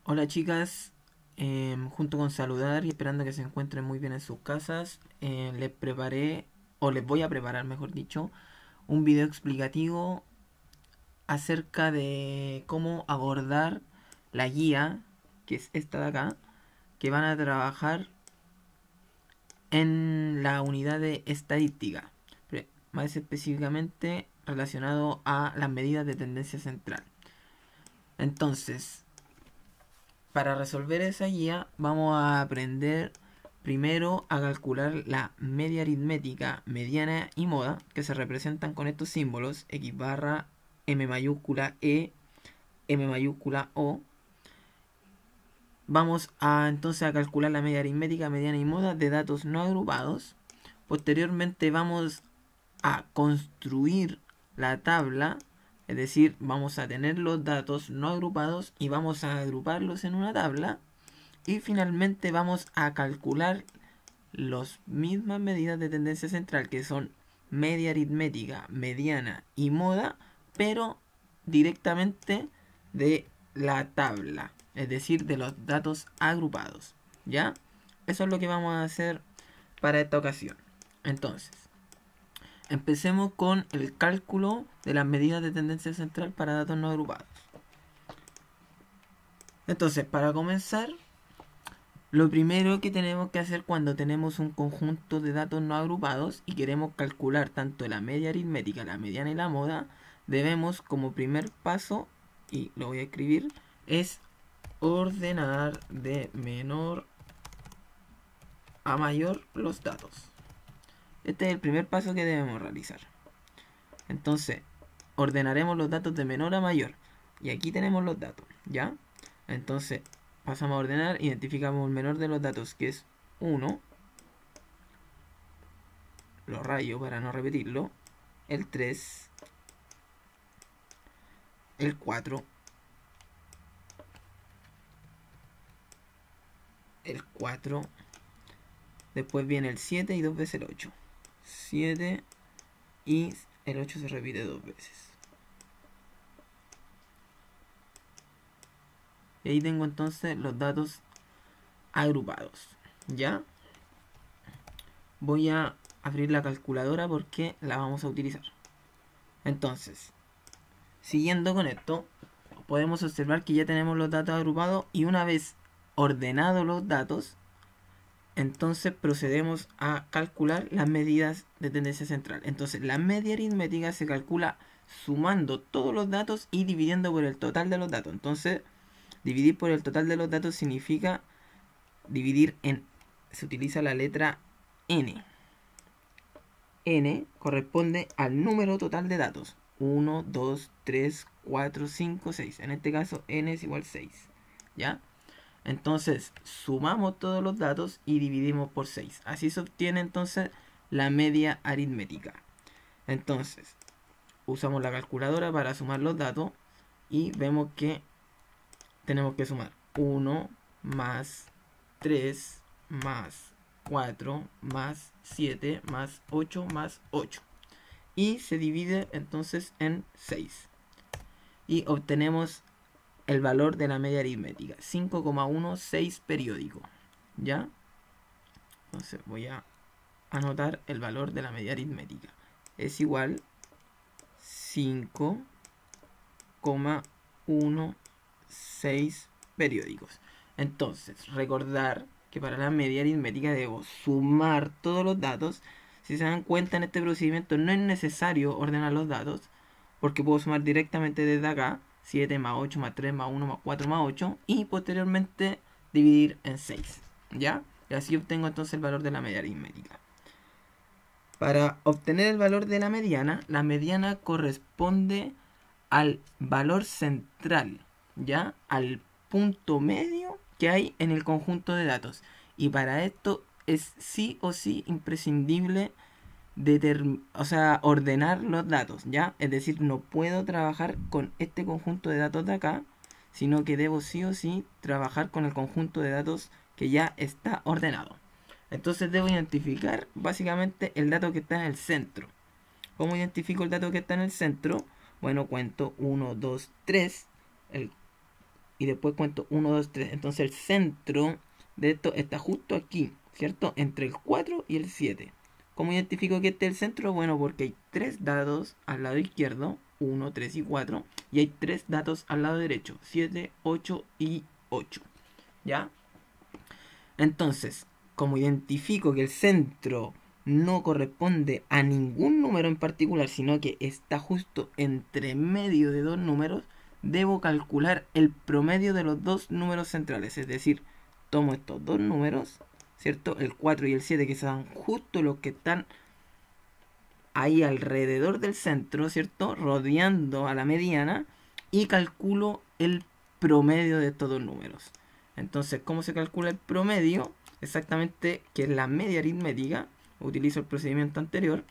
Hola chicas, junto con saludar y esperando que se encuentren muy bien en sus casas, les preparé, o les voy a preparar mejor dicho, un video explicativo acerca de cómo abordar la guía, que es esta de acá, que van a trabajar en la unidad de estadística, más específicamente relacionado a las medidas de tendencia central. Entonces, para resolver esa guía vamos a aprender primero a calcular la media aritmética, mediana y moda, que se representan con estos símbolos: X barra, M mayúscula E, M mayúscula O. Vamos a entonces a calcular la media aritmética, mediana y moda de datos no agrupados. Posteriormente vamos a construir la tabla, es decir, vamos a tener los datos no agrupados y vamos a agruparlos en una tabla. Y finalmente vamos a calcular las mismas medidas de tendencia central, que son media aritmética, mediana y moda, pero directamente de la tabla, es decir, de los datos agrupados. ¿Ya? Eso es lo que vamos a hacer para esta ocasión. Entonces, empecemos con el cálculo de las medidas de tendencia central para datos no agrupados. Entonces, para comenzar, lo primero que tenemos que hacer cuando tenemos un conjunto de datos no agrupados y queremos calcular tanto la media aritmética, la mediana y la moda, debemos, como primer paso, y lo voy a escribir, es ordenar de menor a mayor los datos. Este es el primer paso que debemos realizar. Entonces, ordenaremos los datos de menor a mayor. Y aquí tenemos los datos, ¿ya? Entonces, pasamos a ordenar, identificamos el menor de los datos, que es 1. Lo rayo para no repetirlo. El 3. El 4. El 4. Después viene el 7 y 2 veces el 8. 7 y el 8 se repite 2 veces. Y ahí tengo entonces los datos agrupados. ¿Ya? Voy a abrir la calculadora porque la vamos a utilizar. Entonces, siguiendo con esto, podemos observar que ya tenemos los datos agrupados y una vez ordenados los datos, entonces procedemos a calcular las medidas de tendencia central. Entonces, la media aritmética se calcula sumando todos los datos y dividiendo por el total de los datos. Entonces, dividir por el total de los datos significa dividir en... Se utiliza la letra N. N corresponde al número total de datos. 1, 2, 3, 4, 5, 6. En este caso, N es igual a 6. ¿Ya? Entonces, sumamos todos los datos y dividimos por 6. Así se obtiene entonces la media aritmética. Entonces, usamos la calculadora para sumar los datos y vemos que tenemos que sumar 1 más 3 más 4 más 7 más 8 más 8. Y se divide entonces en 6. Y obtenemos el valor de la media aritmética, 5,16 periódico. ¿Ya? Entonces voy a anotar el valor de la media aritmética. Es igual 5,16 periódicos. Entonces, recordar que para la media aritmética debo sumar todos los datos. Si se dan cuenta, en este procedimiento no es necesario ordenar los datos, porque puedo sumar directamente desde acá 7 más 8 más 3 más 1 más 4 más 8 y posteriormente dividir en 6. ¿Ya? Y así obtengo entonces el valor de la media aritmética. Para obtener el valor de la mediana corresponde al valor central, ¿ya? Al punto medio que hay en el conjunto de datos. Y para esto es sí o sí imprescindible ordenar los datos, ¿ya? Es decir, no puedo trabajar con este conjunto de datos de acá, sino que debo sí o sí trabajar con el conjunto de datos que ya está ordenado. Entonces debo identificar básicamente el dato que está en el centro. ¿Cómo identifico el dato que está en el centro? Bueno, cuento 1, 2, 3. y después cuento 1, 2, 3. Entonces el centro de esto está justo aquí, ¿cierto? Entre el 4 y el 7. ¿Cómo identifico que este es el centro? Bueno, porque hay 3 dados al lado izquierdo, 1, 3 y 4, y hay 3 datos al lado derecho, 7, 8 y 8. ¿Ya? Entonces, como identifico que el centro no corresponde a ningún número en particular, sino que está justo entre medio de dos números, debo calcular el promedio de los dos números centrales. Es decir, tomo estos dos números, ¿cierto? El 4 y el 7, que son justo los que están ahí alrededor del centro, ¿cierto? Rodeando a la mediana, y calculo el promedio de estos dos números. Entonces, ¿cómo se calcula el promedio? Exactamente, que es la media aritmética. Utilizo el procedimiento anterior.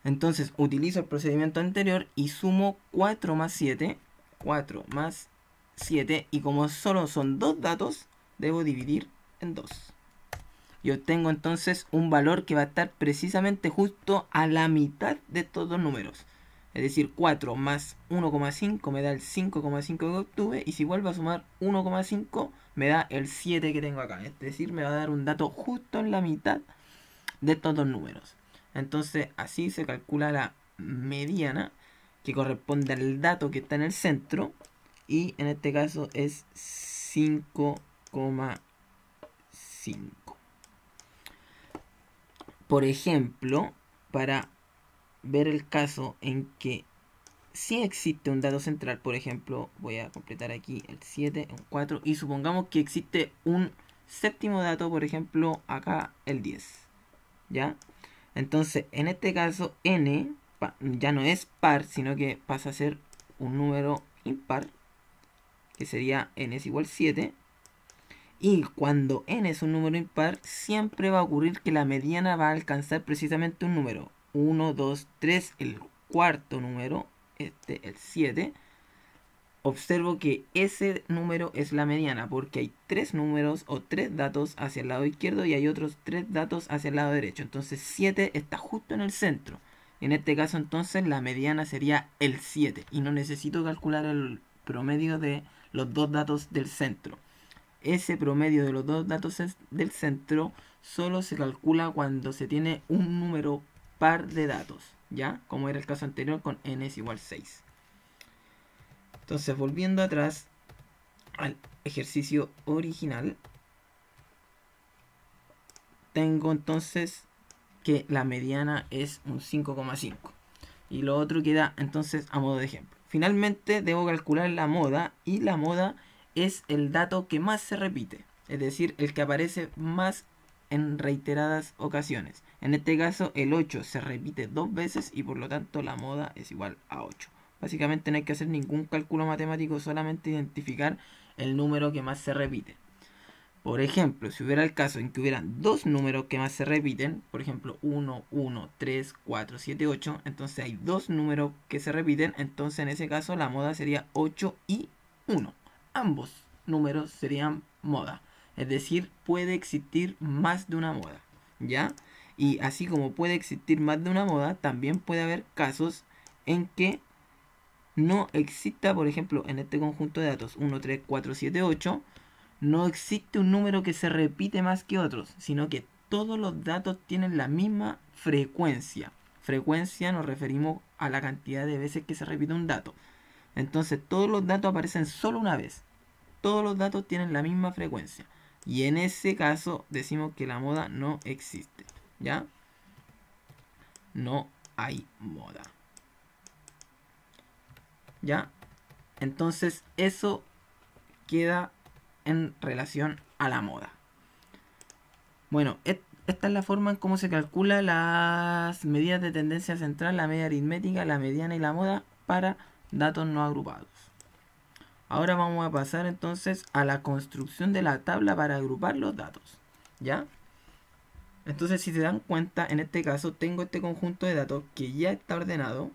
Entonces, utilizo el procedimiento anterior y sumo 4 más 7. 4 más 7. Y como solo son dos datos, debo dividir en 2. Y obtengo entonces un valor que va a estar precisamente justo a la mitad de estos dos números. Es decir, 4 más 1,5 me da el 5,5 que obtuve. Y si vuelvo a sumar 1,5 me da el 7 que tengo acá. Es decir, me va a dar un dato justo en la mitad de estos dos números. Entonces así se calcula la mediana, que corresponde al dato que está en el centro. Y en este caso es 5,5. Por ejemplo, para ver el caso en que sí existe un dato central, por ejemplo, voy a completar aquí el 7, un 4, y supongamos que existe un séptimo dato, por ejemplo, acá el 10, ¿ya? Entonces, en este caso, n ya no es par, sino que pasa a ser un número impar, que sería n es igual 7. Y cuando n es un número impar, siempre va a ocurrir que la mediana va a alcanzar precisamente un número. 1, 2, 3, el cuarto número, el 7. Observo que ese número es la mediana, porque hay 3 números o 3 datos hacia el lado izquierdo y hay otros 3 datos hacia el lado derecho. Entonces 7 está justo en el centro. En este caso entonces la mediana sería el 7 y no necesito calcular el promedio de los dos datos del centro. Ese promedio de los dos datos del centro solo se calcula cuando se tiene un número par de datos, ¿ya? Como era el caso anterior con n es igual 6. Entonces, volviendo atrás al ejercicio original, tengo entonces que la mediana es un 5,5. Y lo otro queda entonces a modo de ejemplo. Finalmente debo calcular la moda, y la moda es el dato que más se repite, es decir, el que aparece más en reiteradas ocasiones. En este caso el 8 se repite 2 veces y por lo tanto la moda es igual a 8. Básicamente no hay que hacer ningún cálculo matemático, solamente identificar el número que más se repite. Por ejemplo, si hubiera el caso en que hubieran dos números que más se repiten, por ejemplo 1, 1, 3, 4, 7, 8, entonces hay dos números que se repiten, entonces en ese caso la moda sería 8 y 1. Ambos números serían moda. Es decir, puede existir más de una moda, ¿ya? Y así como puede existir más de una moda, también puede haber casos en que no exista, por ejemplo, en este conjunto de datos 1, 3, 4, 7, 8, no existe un número que se repite más que otros, sino que todos los datos tienen la misma frecuencia. Frecuencia nos referimos a la cantidad de veces que se repite un dato. Entonces todos los datos aparecen solo una vez. Todos los datos tienen la misma frecuencia. Y en ese caso decimos que la moda no existe. ¿Ya? No hay moda. ¿Ya? Entonces eso queda en relación a la moda. Bueno, esta es la forma en cómo se calcula las medidas de tendencia central, la media aritmética, la mediana y la moda para datos no agrupados. Ahora vamos a pasar entonces a la construcción de la tabla para agrupar los datos, ¿ya? Entonces, si se dan cuenta, en este caso tengo este conjunto de datos que ya está ordenado.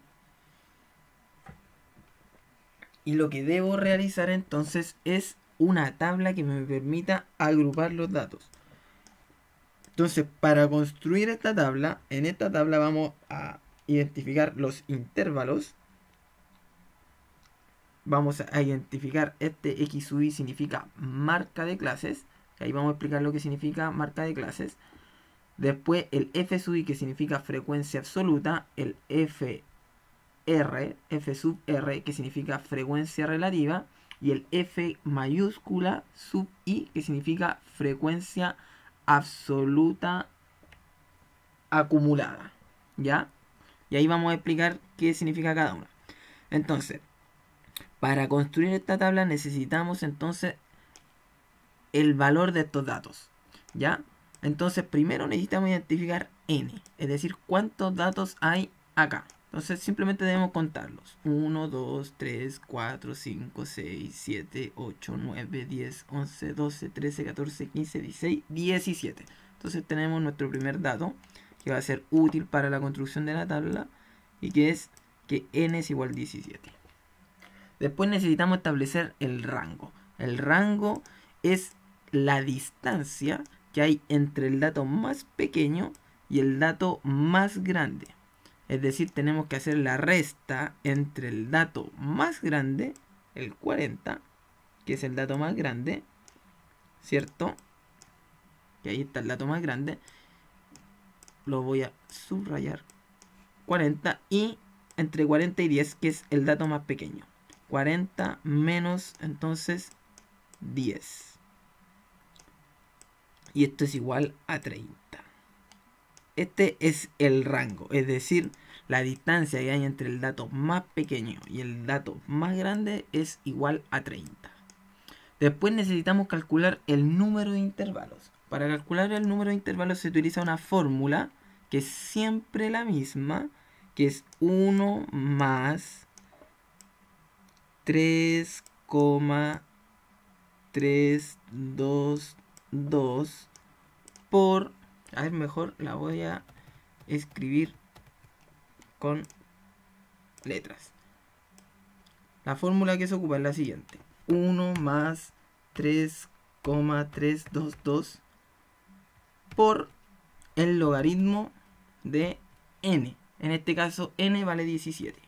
Y lo que debo realizar entonces es una tabla que me permita agrupar los datos. Entonces, para construir esta tabla, en esta tabla vamos a identificar los intervalos vamos a identificar este X sub i significa marca de clases. Ahí vamos a explicar lo que significa marca de clases. Después el F sub i, que significa frecuencia absoluta. El F sub R, que significa frecuencia relativa. Y el F mayúscula sub i, que significa frecuencia absoluta acumulada. ¿Ya? Y ahí vamos a explicar qué significa cada una. Entonces, para construir esta tabla necesitamos entonces el valor de estos datos. ¿Ya? Entonces, primero necesitamos identificar n, es decir, cuántos datos hay acá. Entonces, simplemente debemos contarlos. 1, 2, 3, 4, 5, 6, 7, 8, 9, 10, 11, 12, 13, 14, 15, 16, 17. Entonces, tenemos nuestro primer dato, que va a ser útil para la construcción de la tabla, y que es que n es igual a 17. Después necesitamos establecer el rango. El rango es la distancia que hay entre el dato más pequeño y el dato más grande. Es decir, tenemos que hacer la resta entre el dato más grande, el 40, que es el dato más grande, ¿cierto? Que ahí está el dato más grande. Lo voy a subrayar. 40, y entre 40 y 10, que es el dato más pequeño. 40 menos, entonces, 10. Y esto es igual a 30. Este es el rango, es decir, la distancia que hay entre el dato más pequeño y el dato más grande es igual a 30. Después necesitamos calcular el número de intervalos. Para calcular el número de intervalos se utiliza una fórmula que es siempre la misma, que es 1 más 3,322 por... A ver, mejor la voy a escribir con letras. La fórmula que se ocupa es la siguiente. 1 más 3,322 por el logaritmo de n. En este caso, n vale 17.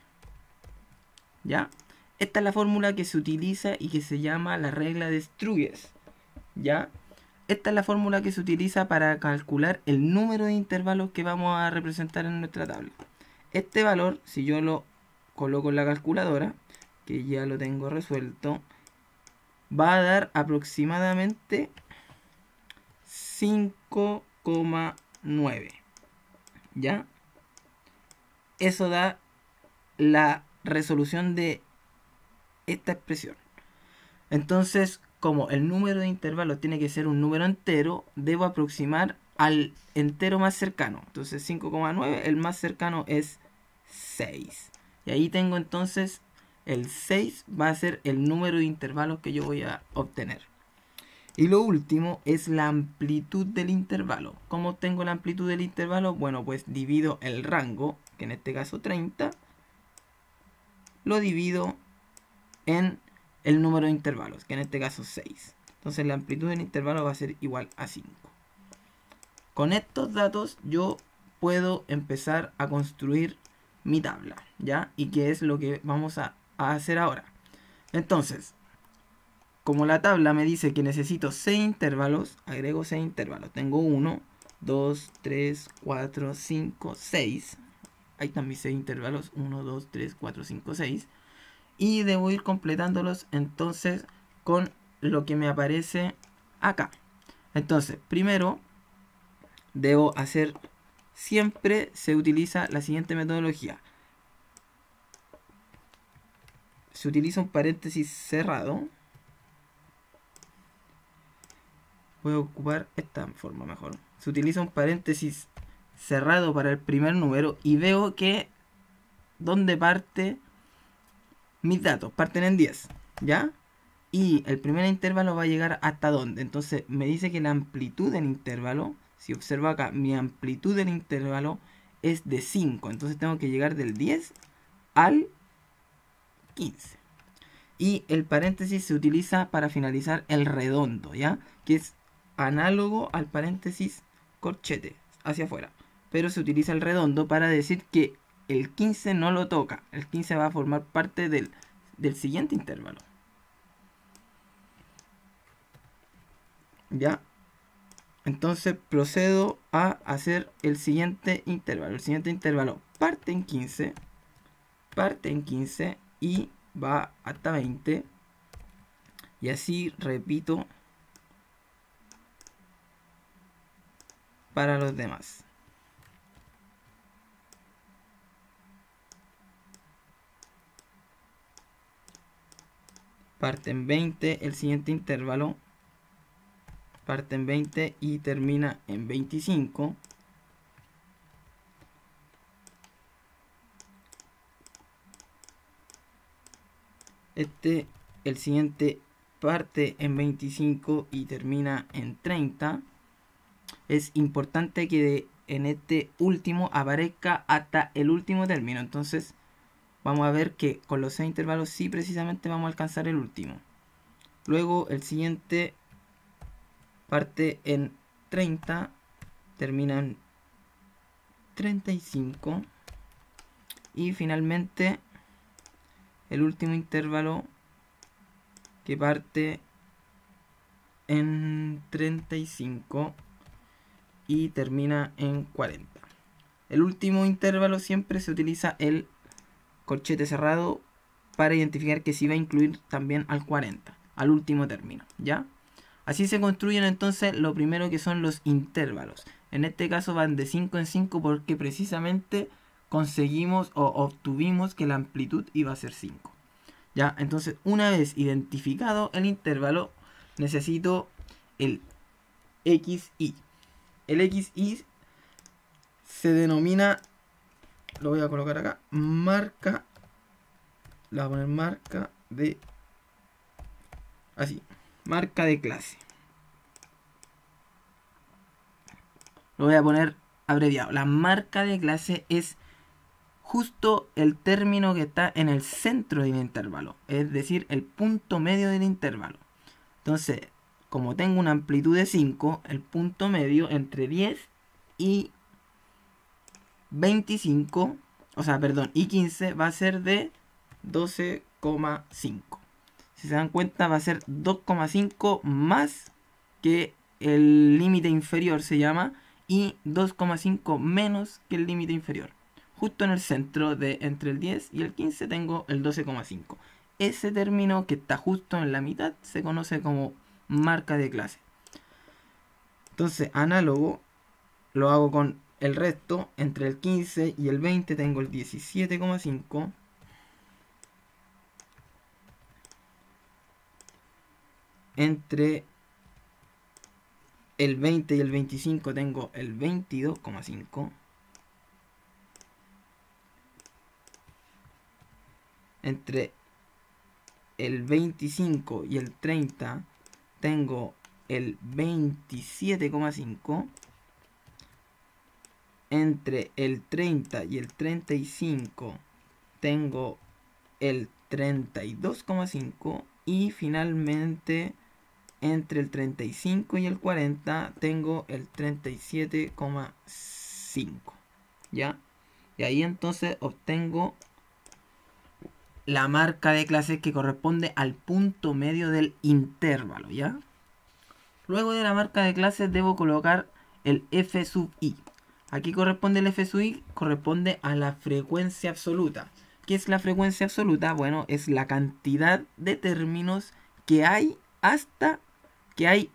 ¿Ya? Esta es la fórmula que se utiliza y que se llama la regla de Struges. ¿Ya? Esta es la fórmula que se utiliza para calcular el número de intervalos que vamos a representar en nuestra tabla. Este valor, si yo lo coloco en la calculadora, que ya lo tengo resuelto, va a dar aproximadamente 5,9. ¿Ya? Eso da la resolución de esta expresión. Entonces, como el número de intervalos tiene que ser un número entero, debo aproximar al entero más cercano. Entonces 5,9, el más cercano es 6. Y ahí tengo entonces el 6 va a ser el número de intervalos que yo voy a obtener. Y lo último es la amplitud del intervalo. ¿Cómo obtengo la amplitud del intervalo? Bueno, pues divido el rango, que en este caso 30, lo divido en el número de intervalos, que en este caso 6. Entonces la amplitud del intervalo va a ser igual a 5. Con estos datos yo puedo empezar a construir mi tabla, ¿ya? Y qué es lo que vamos a hacer ahora. Entonces, como la tabla me dice que necesito 6 intervalos, agrego 6 intervalos. Tengo 1, 2, 3, 4, 5, 6. Ahí están mis 6 intervalos. 1, 2, 3, 4, 5, 6. Y debo ir completándolos entonces con lo que me aparece acá. Entonces, primero debo hacer, siempre se utiliza la siguiente metodología. Se utiliza un paréntesis cerrado. Voy a ocupar esta forma mejor. Se utiliza un paréntesis cerrado para el primer número y veo que donde parte mis datos parten en 10, ¿ya? Y el primer intervalo va a llegar hasta dónde. Entonces me dice que la amplitud del intervalo, si observo acá, mi amplitud del intervalo es de 5. Entonces tengo que llegar del 10 al 15. Y el paréntesis se utiliza para finalizar el redondo, ¿ya? Que es análogo al paréntesis corchete, hacia afuera. Pero se utiliza el redondo para decir que el 15 no lo toca. El 15 va a formar parte del del siguiente intervalo. ¿Ya? Entonces procedo a hacer el siguiente intervalo. El siguiente intervalo parte en 15 y va hasta 20. Y así repito para los demás. Parte en 20 el siguiente intervalo. Parte en 20 y termina en 25. El siguiente parte en 25 y termina en 30. Es importante que en este último aparezca hasta el último término. Entonces vamos a ver que con los 6 intervalos sí precisamente vamos a alcanzar el último. Luego el siguiente parte en 30, termina en 35 y finalmente el último intervalo que parte en 35 y termina en 40. El último intervalo siempre se utiliza el corchete cerrado para identificar que sí va a incluir también al 40, al último término, ¿ya? Así se construyen entonces lo primero que son los intervalos. En este caso van de 5 en 5 porque precisamente conseguimos o obtuvimos que la amplitud iba a ser 5. ¿Ya? Entonces una vez identificado el intervalo necesito el XY. El XY se denomina, lo voy a colocar acá, marca, le voy a poner marca de, así, marca de clase. Lo voy a poner abreviado. La marca de clase es justo el término que está en el centro del intervalo, es decir, el punto medio del intervalo. Entonces, como tengo una amplitud de 5, el punto medio entre 10 y 25, y 15 va a ser de 12,5. Si se dan cuenta, va a ser 2,5 más que el límite inferior, se llama, y 2,5 menos que el límite inferior. Justo en el centro de entre el 10 y el 15 tengo el 12,5. Ese término que está justo en la mitad se conoce como marca de clase. Entonces, análogo, lo hago con el resto. Entre el 15 y el 20 tengo el 17,5. Entre el 20 y el 25 tengo el 22,5. Entre el 25 y el 30 tengo el 27,5. Entre el 30 y el 35 tengo el 32,5. Y finalmente entre el 35 y el 40 tengo el 37,5. ¿Ya? Y ahí entonces obtengo la marca de clase que corresponde al punto medio del intervalo, ¿ya? Luego de la marca de clase debo colocar el F sub i. Aquí corresponde el F sub i, corresponde a la frecuencia absoluta. ¿Qué es la frecuencia absoluta? Bueno, es la cantidad de términos que hay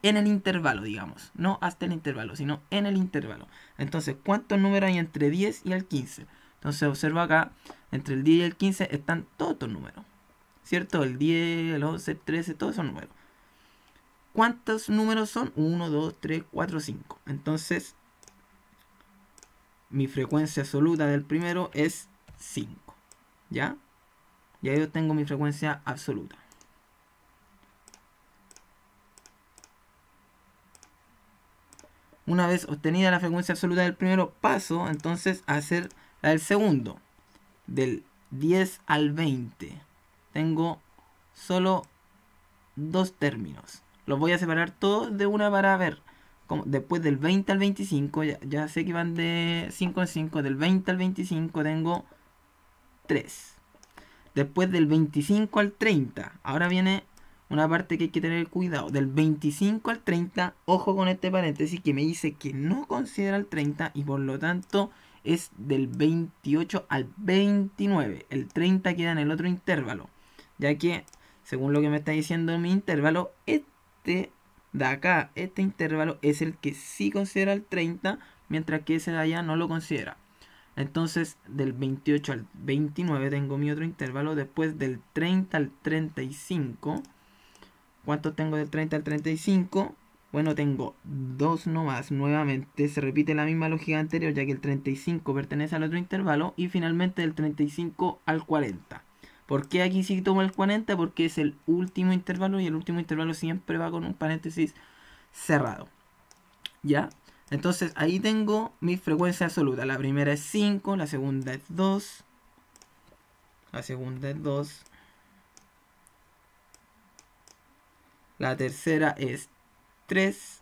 en el intervalo, digamos. No hasta el intervalo, sino en el intervalo. Entonces, ¿cuántos números hay entre 10 y el 15? Entonces observo acá, entre el 10 y el 15 están todos estos números, ¿cierto? El 10, el 11, el 13, todos esos números. ¿Cuántos números son? 1, 2, 3, 4, 5. Entonces, mi frecuencia absoluta del primero es 5. ¿Ya? Y ahí yo tengo mi frecuencia absoluta. Una vez obtenida la frecuencia absoluta del primero, paso entonces a hacer la del segundo. Del 10 al 20 tengo solo 2 términos. Los voy a separar todos de una para ver. Después del 20 al 25, ya sé que van de 5 en 5. Del 20 al 25 tengo 3. Después del 25 al 30. Ahora viene una parte que hay que tener cuidado. Del 25 al 30, ojo con este paréntesis que me dice que no considera el 30 y por lo tanto es del 28 al 29. El 30 queda en el otro intervalo. Ya que, según lo que me está diciendo mi intervalo, este de acá, este intervalo es el que sí considera el 30, mientras que ese de allá no lo considera. Entonces, del 28 al 29 tengo mi otro intervalo. Después del 30 al 35. ¿Cuántos tengo del 30 al 35? Bueno, tengo 2 nomás. Nuevamente se repite la misma lógica anterior, ya que el 35 pertenece al otro intervalo. Y finalmente del 35 al 40. ¿Por qué aquí sí tomo el 40? Porque es el último intervalo y el último intervalo siempre va con un paréntesis cerrado. ¿Ya? Entonces ahí tengo mi frecuencia absoluta. La primera es 5, la segunda es 2. La segunda es 2. La tercera es 3.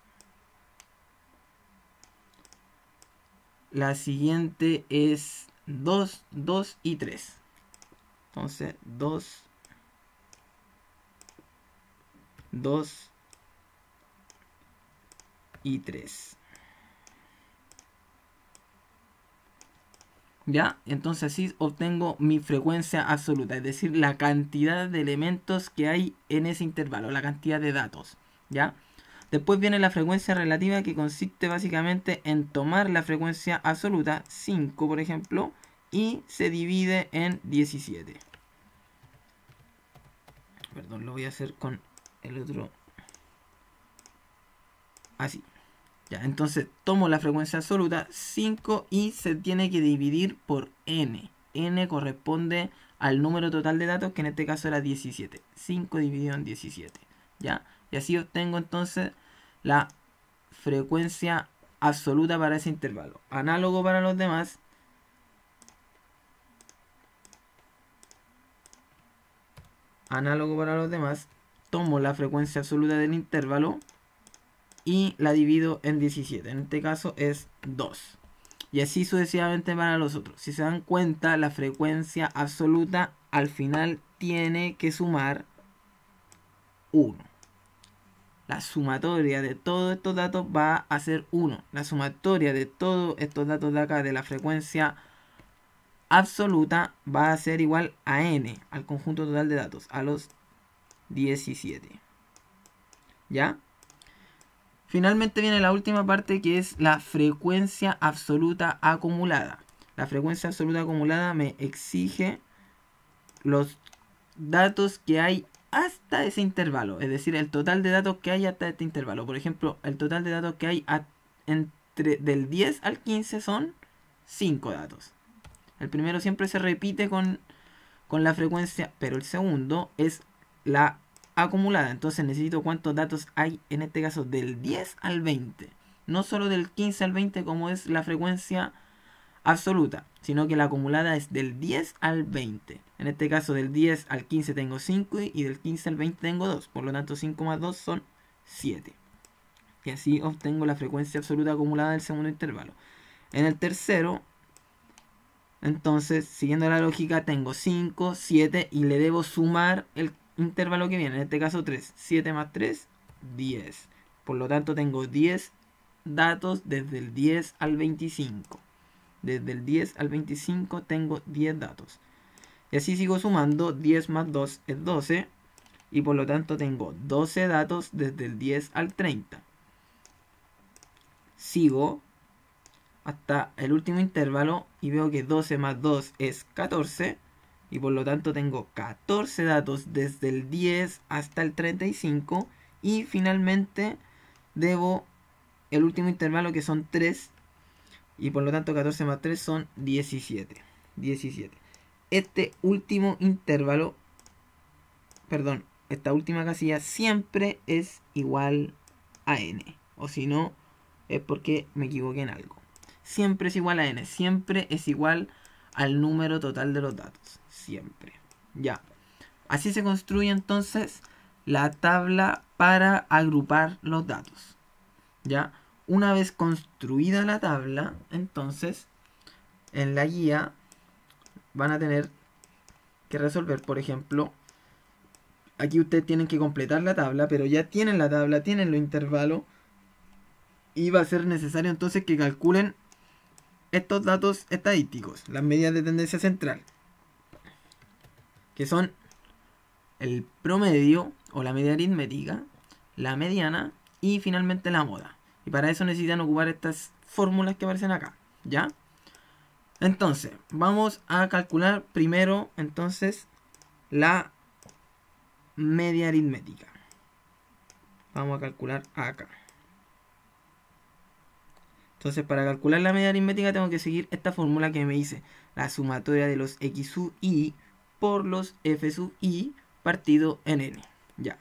La siguiente es 2, 2 y 3. Entonces 2, 2 y 3. ¿Ya? Entonces así obtengo mi frecuencia absoluta, es decir, la cantidad de elementos que hay en ese intervalo, la cantidad de datos. ¿Ya? Después viene la frecuencia relativa, que consiste básicamente en tomar la frecuencia absoluta, 5 por ejemplo, y se divide en 17. Perdón, lo voy a hacer con el otro. Así. Ya, entonces tomo la frecuencia absoluta 5 y se tiene que dividir por n. N corresponde al número total de datos, que en este caso era 17. 5 dividido en 17. ¿Ya? Y así obtengo entonces la frecuencia absoluta para ese intervalo. Análogo para los demás. Tomo la frecuencia absoluta del intervalo y la divido en 17. En este caso es 2. Y así sucesivamente para los otros. Si se dan cuenta, la frecuencia absoluta al final tiene que sumar 1. La sumatoria de todos estos datos va a ser 1. La sumatoria de todos estos datos de acá de la frecuencia absoluta va a ser igual a n, al conjunto total de datos, a los 17. ¿Ya? Finalmente viene la última parte, que es la frecuencia absoluta acumulada. La frecuencia absoluta acumulada me exige los datos que hay hasta ese intervalo. Es decir, el total de datos que hay hasta este intervalo. Por ejemplo, el total de datos que hay del 10 al 15 son 5 datos. El primero siempre se repite con la frecuencia, pero el segundo es la acumulada. Entonces necesito cuántos datos hay, en este caso del 10 al 20. No solo del 15 al 20 como es la frecuencia absoluta, sino que la acumulada es del 10 al 20. En este caso del 10 al 15 tengo 5 y del 15 al 20 tengo 2. Por lo tanto 5 más 2 son 7. Y así obtengo la frecuencia absoluta acumulada del segundo intervalo. En el tercero, entonces, siguiendo la lógica, tengo 5, 7 y le debo sumar el intervalo que viene, en este caso 3. 7 más 3, 10. Por lo tanto tengo 10 datos desde el 10 al 25. Desde el 10 al 25 tengo 10 datos. Y así sigo sumando. 10 más 2 es 12. Y por lo tanto tengo 12 datos desde el 10 al 30. Sigo hasta el último intervalo y veo que 12 más 2 es 14. Y por lo tanto tengo 14 datos desde el 10 hasta el 35. Y finalmente debo el último intervalo, que son 3. Y por lo tanto 14 más 3 son 17. 17. Este último intervalo, perdón, esta última casilla siempre es igual a n. O si no, es porque me equivoqué en algo. Siempre es igual a n. Siempre es igual al número total de los datos. Siempre. Ya. Así se construye entonces la tabla para agrupar los datos. Ya. Una vez construida la tabla, entonces en la guía van a tener que resolver. Por ejemplo, aquí ustedes tienen que completar la tabla, pero ya tienen la tabla, tienen los intervalos, y va a ser necesario entonces que calculen estos datos estadísticos, las medidas de tendencia central, que son el promedio o la media aritmética, la mediana y finalmente la moda. Y para eso necesitan ocupar estas fórmulas que aparecen acá, ¿ya? Entonces, vamos a calcular primero entonces la media aritmética. Vamos a calcular acá. Entonces, para calcular la media aritmética tengo que seguir esta fórmula que me dice la sumatoria de los x sub i por los f sub i partido en n. Ya.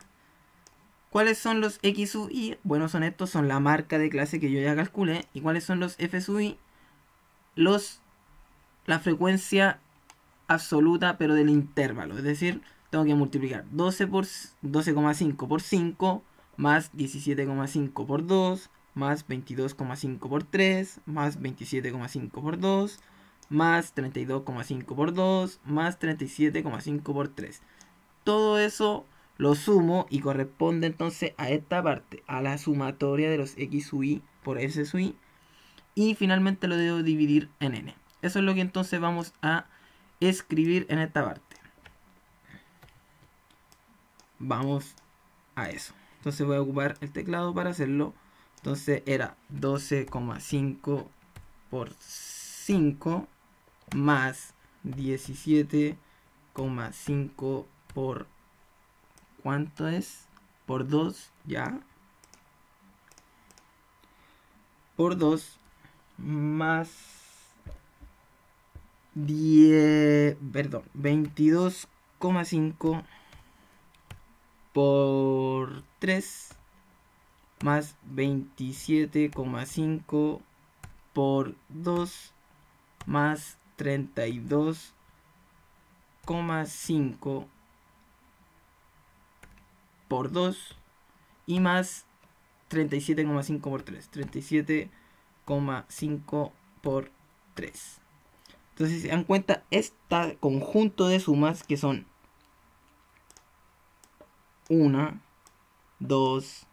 ¿Cuáles son los x sub i? Bueno, son estos, son la marca de clase que yo ya calculé. ¿Y cuáles son los f sub i? La frecuencia absoluta, pero del intervalo. Es decir, tengo que multiplicar 12,5 por 5, más 17,5 por 2, más 22,5 por 3, más 27,5 por 2, más 32,5 por 2, más 37,5 por 3. Todo eso lo sumo y corresponde entonces a esta parte, a la sumatoria de los x sub i por s sub i. Y finalmente lo debo dividir en n. Eso es lo que entonces vamos a escribir en esta parte. Vamos a eso. Entonces voy a ocupar el teclado para hacerlo. Entonces era 12,5 por 5 más 17,5 por... ¿cuánto es? Por 2, ya. Por 2 más 22,5 por 3 más 27,5 por 2 más 32,5 por 2 y más 37,5 por 3. 37,5 por 3. Entonces, si se dan cuenta, este conjunto de sumas que son 1, 2,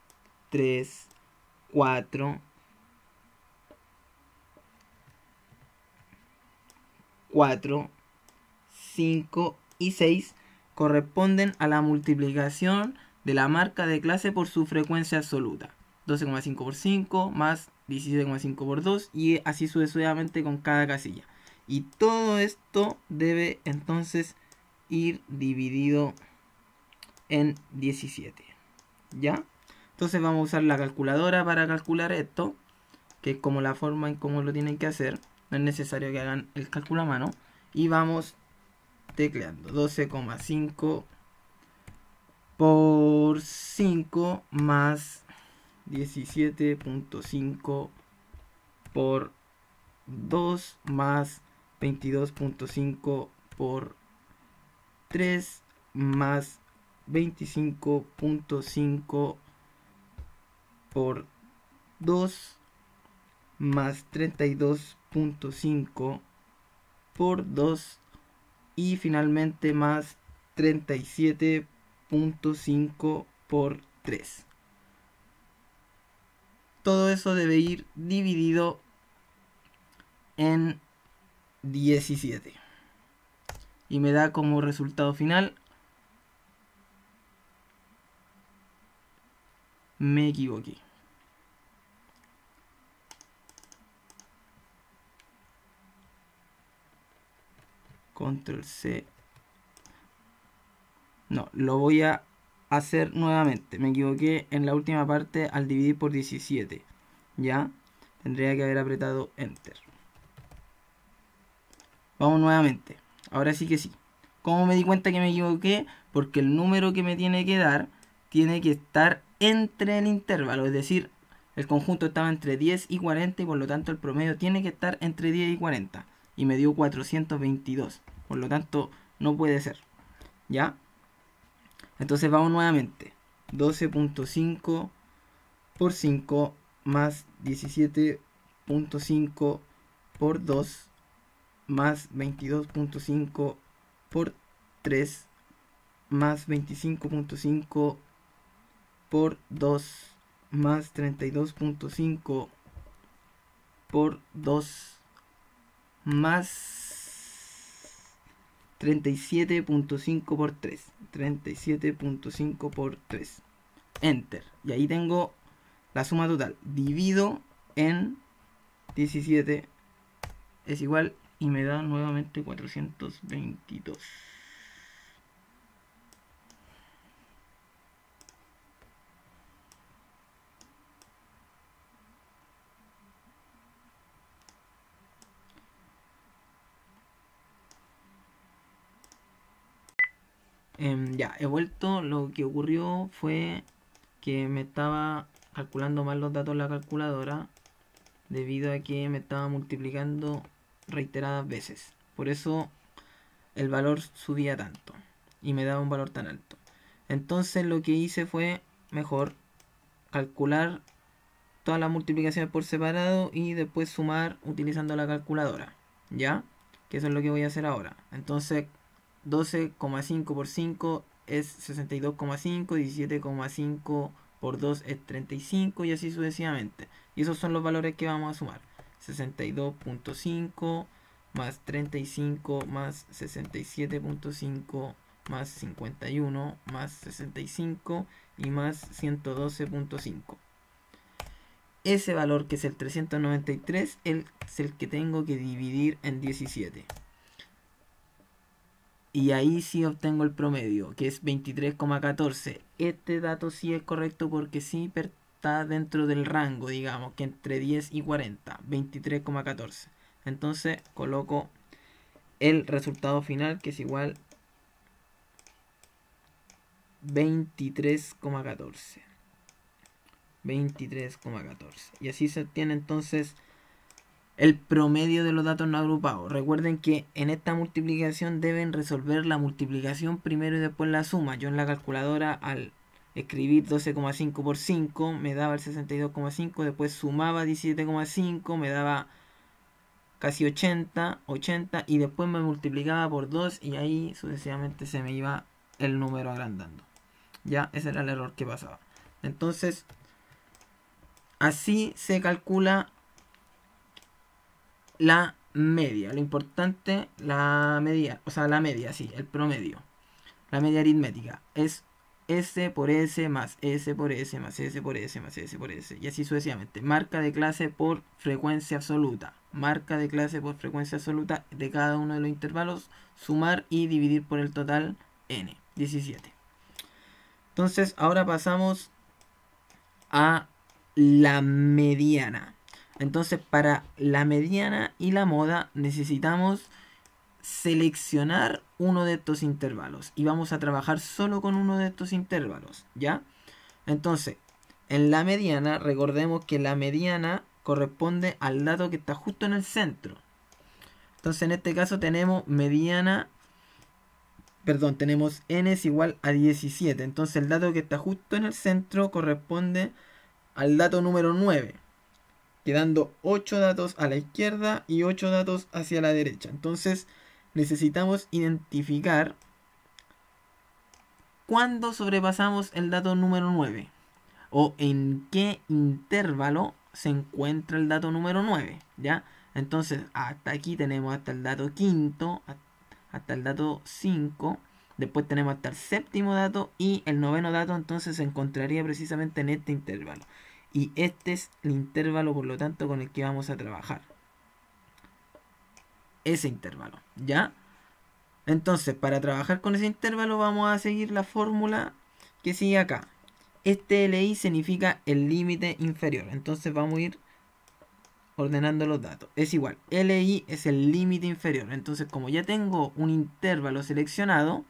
3, 4, 5 y 6 corresponden a la multiplicación de la marca de clase por su frecuencia absoluta. 12,5 por 5 más 17,5 por 2 y así sucesivamente con cada casilla. Y todo esto debe entonces ir dividido en 17. ¿Ya? Entonces vamos a usar la calculadora para calcular esto, que es como la forma en cómo lo tienen que hacer. No es necesario que hagan el cálculo a mano. Y vamos tecleando 12,5 por 5 más 17,5 por 2 más 22,5 por 3 más 25,5 por 2 más 32,5 por 2 y finalmente más 37,5 por 3. Todo eso debe ir dividido en 17. Y me da como resultado final... me equivoqué. Control C. No, lo voy a hacer nuevamente. Me equivoqué en la última parte al dividir por 17. Ya. Tendría que haber apretado Enter. Vamos nuevamente. Ahora sí que sí. ¿Cómo me di cuenta que me equivoqué? Porque el número que me tiene que dar tiene que estar entre el intervalo. Es decir, el conjunto estaba entre 10 y 40 y por lo tanto el promedio tiene que estar entre 10 y 40. Y me dio 422. Por lo tanto, no puede ser. ¿Ya? Entonces vamos nuevamente. 12,5 por 5 más 17,5 por 2 más 22,5 por 3 más 25.5 por 2 más 32.5 por 2 más 37.5 por 3. 37.5 por 3. Enter. Y ahí tengo la suma total. Divido en 17 es igual y me da nuevamente 422. Ya, he vuelto. Lo que ocurrió fue que me estaba calculando mal los datos en la calculadora debido a que me estaba multiplicando reiteradas veces. Por eso el valor subía tanto y me daba un valor tan alto. Entonces lo que hice fue mejor calcular todas las multiplicaciones por separado y después sumar utilizando la calculadora. ¿Ya? Que eso es lo que voy a hacer ahora. Entonces 12,5 por 5 es 62,5, 17,5 por 2 es 35 y así sucesivamente. Y esos son los valores que vamos a sumar. 62.5 más 35 más 67.5 más 51 más 65 y más 112.5. Ese valor, que es el 393, es el que tengo que dividir en 17. Y ahí sí obtengo el promedio, que es 23,14. Este dato sí es correcto porque sí está dentro del rango, digamos, que entre 10 y 40. 23,14. Entonces coloco el resultado final, que es igual 23,14. 23,14. Y así se obtiene entonces el promedio de los datos no agrupados. Recuerden que en esta multiplicación deben resolver la multiplicación primero y después la suma. Yo en la calculadora, al escribir 12,5 por 5 me daba el 62,5, después sumaba 17,5, me daba casi 80 y después me multiplicaba por 2 y ahí sucesivamente se me iba el número agrandando. Ya, ese era el error que pasaba. Entonces, así se calcula la media. Lo importante, la media, o sea, la media, sí, el promedio. La media aritmética es S por S más S por S más S por S más S por S. Y así sucesivamente. Marca de clase por frecuencia absoluta. Marca de clase por frecuencia absoluta de cada uno de los intervalos. Sumar y dividir por el total n. 17. Entonces, ahora pasamos a la mediana. Entonces, para la mediana y la moda necesitamos seleccionar uno de estos intervalos y vamos a trabajar solo con uno de estos intervalos, ¿ya? Entonces, en la mediana, recordemos que la mediana corresponde al dato que está justo en el centro. Entonces, en este caso tenemos mediana, perdón, tenemos n es igual a 17. Entonces, el dato que está justo en el centro corresponde al dato número 9. Quedando 8 datos a la izquierda y 8 datos hacia la derecha. Entonces necesitamos identificar cuándo sobrepasamos el dato número 9. O en qué intervalo se encuentra el dato número 9. ¿Ya? Entonces hasta aquí tenemos hasta el dato quinto, hasta el dato 5. Después tenemos hasta el séptimo dato y el noveno dato entonces se encontraría precisamente en este intervalo. Y este es el intervalo, por lo tanto, con el que vamos a trabajar. Ese intervalo, ¿ya? Entonces, para trabajar con ese intervalo vamos a seguir la fórmula que sigue acá. Este LI significa el límite inferior. Entonces vamos a ir ordenando los datos. Es igual, LI es el límite inferior. Entonces, como ya tengo un intervalo seleccionado,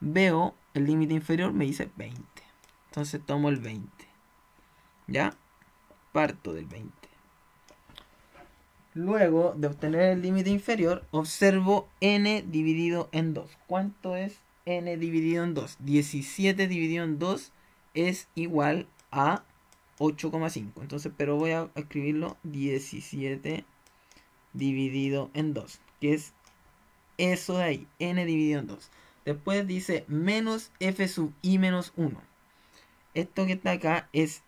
veo el límite inferior, me dice 20. Entonces tomo el 20. ¿Ya? Parto del 20. Luego de obtener el límite inferior, observo n dividido en 2. ¿Cuánto es n dividido en 2? 17 dividido en 2 es igual a 8,5. Entonces, pero voy a escribirlo 17 dividido en 2, que es eso de ahí, n dividido en 2. Después dice menos f sub i menos 1. Esto que está acá es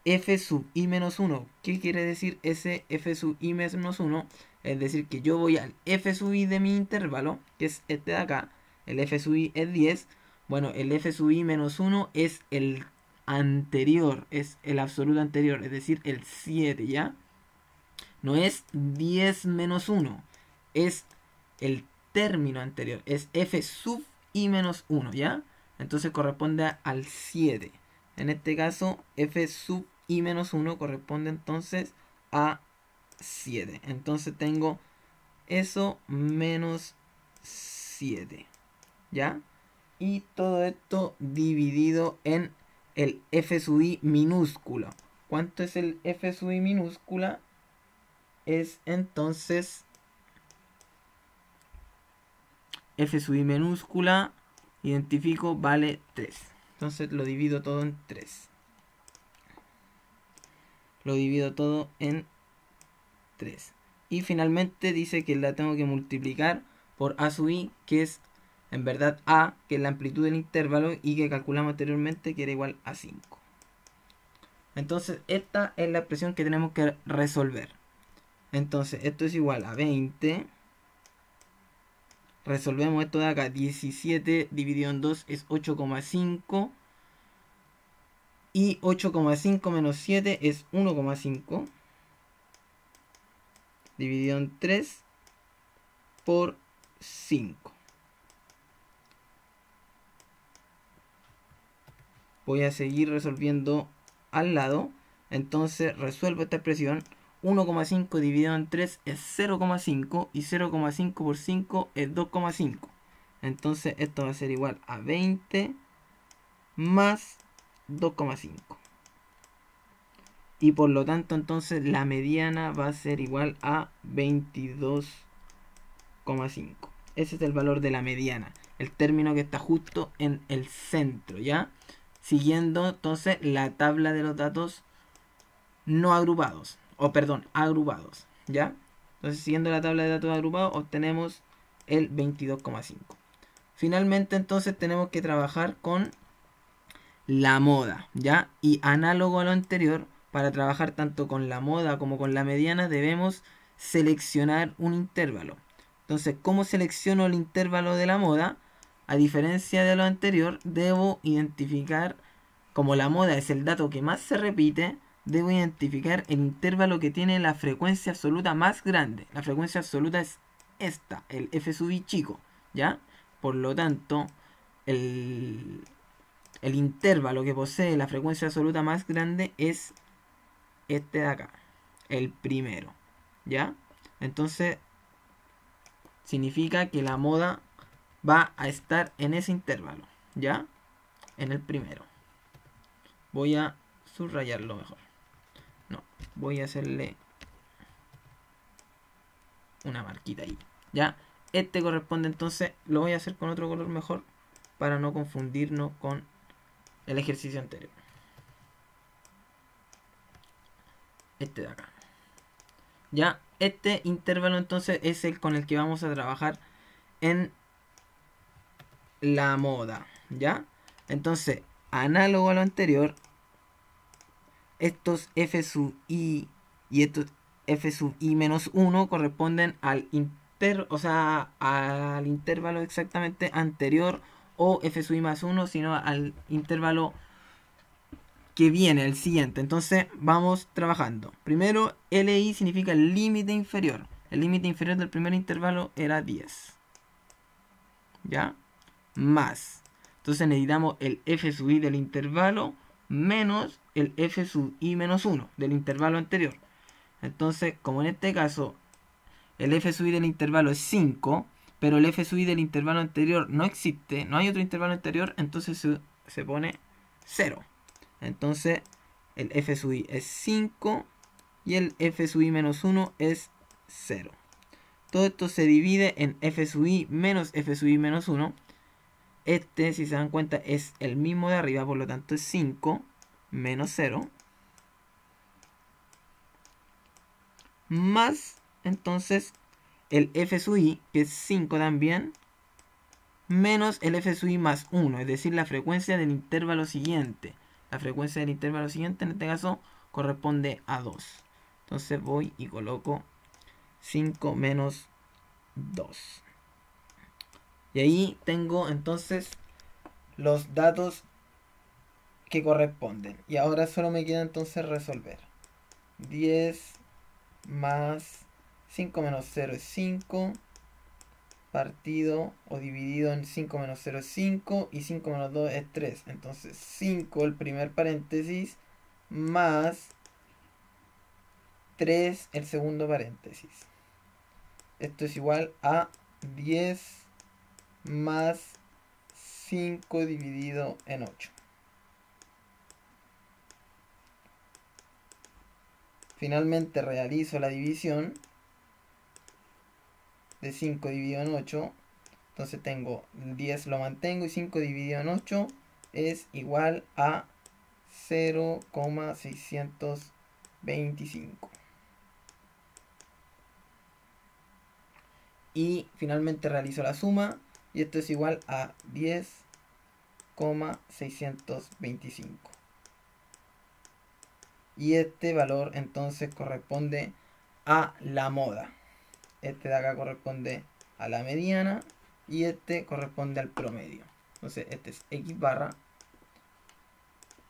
f sub i menos 1. ¿Qué quiere decir ese f sub i menos 1? Es decir, que yo voy al f sub i de mi intervalo, que es este de acá. El f sub i es 10. Bueno, el f sub i menos 1 es el anterior, es el absoluto anterior, es decir, el 7, ¿ya? No es 10 menos 1, es el término anterior, es f sub i menos 1, ¿ya? Entonces corresponde al 7. En este caso, f sub i menos 1 corresponde entonces a 7. Entonces tengo eso menos 7, ¿ya? Y todo esto dividido en el f sub i minúscula. ¿Cuánto es el f sub i minúscula? Es entonces f sub i minúscula, identifico, vale 3. Entonces lo divido todo en 3. Lo divido todo en 3. Y finalmente dice que la tengo que multiplicar por a sub i, que es en verdad a, que es la amplitud del intervalo, y que calculamos anteriormente que era igual a 5. Entonces esta es la expresión que tenemos que resolver. Entonces esto es igual a 20. Resolvemos esto de acá. 17 dividido en 2 es 8,5. Y 8,5 menos 7 es 1,5. Dividido en 3 por 5. Voy a seguir resolviendo al lado. Entonces resuelvo esta expresión. 1,5 dividido en 3 es 0,5 y 0,5 por 5 es 2,5. Entonces esto va a ser igual a 20 más 2,5. Y por lo tanto entonces la mediana va a ser igual a 22,5. Ese es el valor de la mediana, el término que está justo en el centro, ¿ya? Siguiendo entonces la tabla de los datos no agrupados, o perdón, agrupados, ¿ya? Entonces siguiendo la tabla de datos agrupados obtenemos el 22,5. Finalmente entonces tenemos que trabajar con la moda, ¿ya? Y análogo a lo anterior, para trabajar tanto con la moda como con la mediana debemos seleccionar un intervalo. Entonces, ¿cómo selecciono el intervalo de la moda? A diferencia de lo anterior, debo identificar, como la moda es el dato que más se repite, debo identificar el intervalo que tiene la frecuencia absoluta más grande. La frecuencia absoluta es esta, el f sub i chico, ¿ya? Por lo tanto, el intervalo que posee la frecuencia absoluta más grande es este de acá, el primero, ¿ya? Entonces significa que la moda va a estar en ese intervalo, ¿ya? En el primero. Voy a subrayarlo mejor. No, voy a hacerle una marquita ahí, ¿ya? Este corresponde entonces, lo voy a hacer con otro color mejor para no confundirnos con el ejercicio anterior. Este de acá. Ya, este intervalo entonces es el con el que vamos a trabajar en la moda, ¿ya? Entonces, análogo a lo anterior, estos f sub i y estos f sub i menos 1 corresponden al al intervalo exactamente anterior, o f sub i más 1, sino al intervalo que viene, el siguiente. Entonces vamos trabajando. Primero, LI significa el límite inferior. El límite inferior del primer intervalo era 10. ¿Ya? Más. Entonces necesitamos el f sub i del intervalo menos el f sub i menos 1 del intervalo anterior. Entonces, como en este caso el f sub i del intervalo es 5, pero el f sub i del intervalo anterior no existe, no hay otro intervalo anterior, entonces se pone 0. Entonces el f sub i es 5 y el f sub i menos 1 es 0. Todo esto se divide en f sub i menos f sub i menos 1. Este, si se dan cuenta, es el mismo de arriba, por lo tanto es 5 menos 0. Más, entonces, el f sub i, que es 5 también, menos el f sub i más 1, es decir, la frecuencia del intervalo siguiente. La frecuencia del intervalo siguiente en este caso corresponde a 2. Entonces voy y coloco 5 menos 2. Y ahí tengo entonces los datos que corresponden. Y ahora solo me queda entonces resolver. 10 más 5 menos 0 es 5. Partido o dividido en 5 menos 0 es 5. Y 5 menos 2 es 3. Entonces 5 el primer paréntesis más 3 el segundo paréntesis. Esto es igual a 10 más 5 dividido en 8. Finalmente realizo la división de 5 dividido en 8. Entonces tengo 10 lo mantengo y 5 dividido en 8 es igual a 0,625. Y finalmente realizo la suma y esto es igual a 10,625. Y este valor entonces corresponde a la moda. Este de acá corresponde a la mediana y este corresponde al promedio. Entonces este es X barra,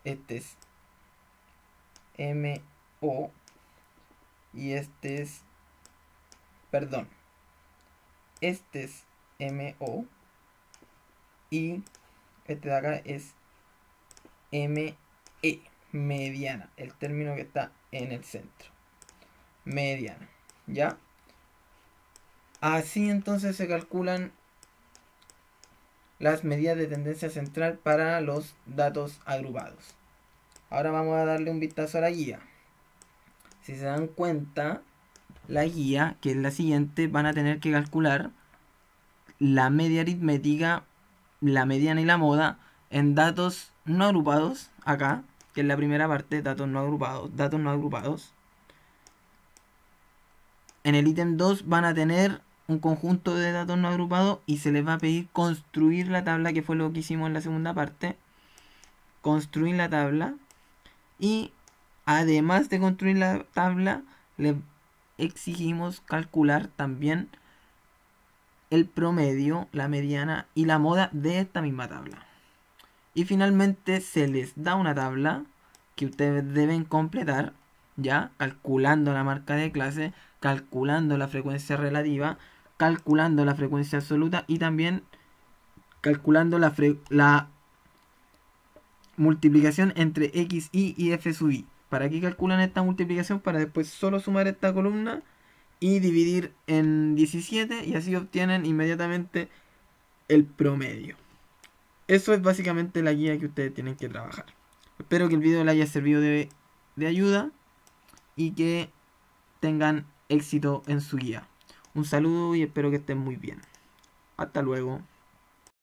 este es MO y este es, perdón, este es MO y este de acá es ME, mediana, el término que está en el centro, mediana, ¿ya? Así entonces se calculan las medidas de tendencia central para los datos agrupados. Ahora vamos a darle un vistazo a la guía. Si se dan cuenta, la guía, que es la siguiente, van a tener que calcular la media aritmética, la mediana y la moda en datos no agrupados, acá, que es la primera parte, datos no agrupados. En el ítem 2 van a tener un conjunto de datos no agrupados y se les va a pedir construir la tabla, que fue lo que hicimos en la segunda parte. Construir la tabla. Y además de construir la tabla, les exigimos calcular también el promedio, la mediana y la moda de esta misma tabla. Y finalmente se les da una tabla que ustedes deben completar, ya calculando la marca de clase, calculando la frecuencia relativa, calculando la frecuencia absoluta y también calculando la multiplicación entre xi y f sub i. ¿Para qué calculan esta multiplicación? Para después solo sumar esta columna y dividir en 17 y así obtienen inmediatamente el promedio. Eso es básicamente la guía que ustedes tienen que trabajar. Espero que el video les haya servido de ayuda y que tengan éxito en su guía. Un saludo y espero que estén muy bien. Hasta luego.